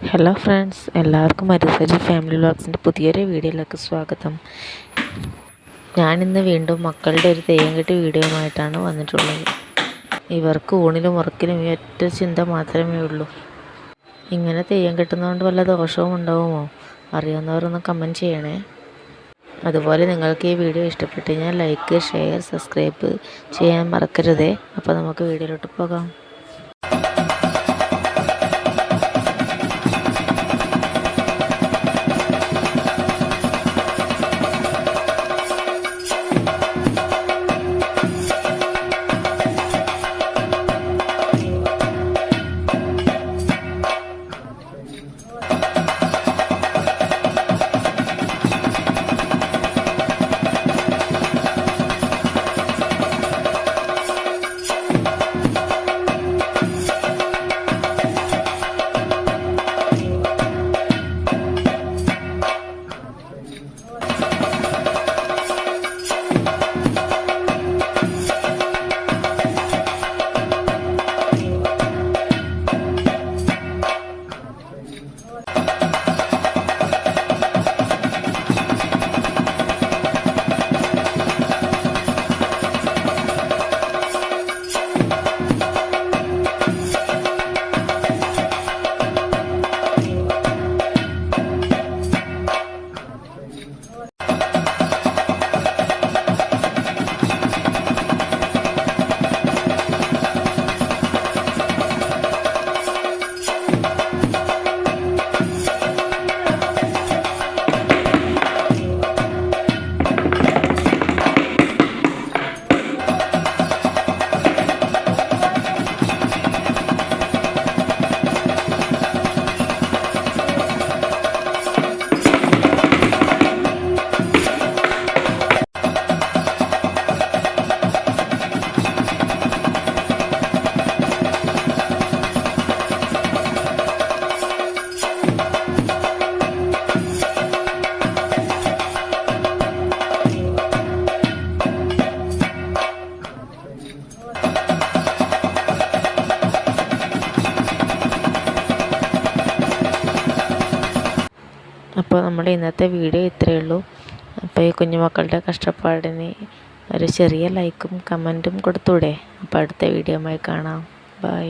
Hello friends, എല്ലാവർക്കും മരുസരി family വ്ളോഗ്സിൻ്റെ പുതിയൊരു വീഡിയോയിലേക്ക് സ്വാഗതം. ഞാനിന്ന് വീണ്ടും മക്കളുടെ ഒരു തെയ്യം കെട്ടി വീഡിയോയുമായിട്ടാണ് വന്നിട്ടുള്ളത്. ഇവർക്ക് ഊണിലും ഉറക്കിലും ഈ ഒറ്റ ചിന്ത മാത്രമേ ഉള്ളൂ. ഇങ്ങനെ തെയ്യം കെട്ടുന്നതുകൊണ്ട് വല്ല ദോഷവും ഉണ്ടാവുമോ? അറിയാവുന്നവരൊന്ന് കമൻറ്റ് ചെയ്യണേ. അതുപോലെ നിങ്ങൾക്ക് ഈ വീഡിയോ ഇഷ്ടപ്പെട്ടു കഴിഞ്ഞാൽ ലൈക്ക്, ഷെയർ, സബ്സ്ക്രൈബ് ചെയ്യാൻ മറക്കരുതേ. അപ്പോൾ നമുക്ക് വീഡിയോയിലോട്ട് പോകാം. അപ്പോൾ നമ്മുടെ ഇന്നത്തെ വീഡിയോ ഇത്രയേ ഉള്ളൂ. അപ്പോൾ ഈ കുഞ്ഞുമക്കളുടെ കഷ്ടപ്പാടിന് ഒരു ചെറിയ ലൈക്കും കമൻറ്റും കൊടുത്തൂടെ? അപ്പോൾ അടുത്ത വീഡിയോയുമായി കാണാം. ബൈ.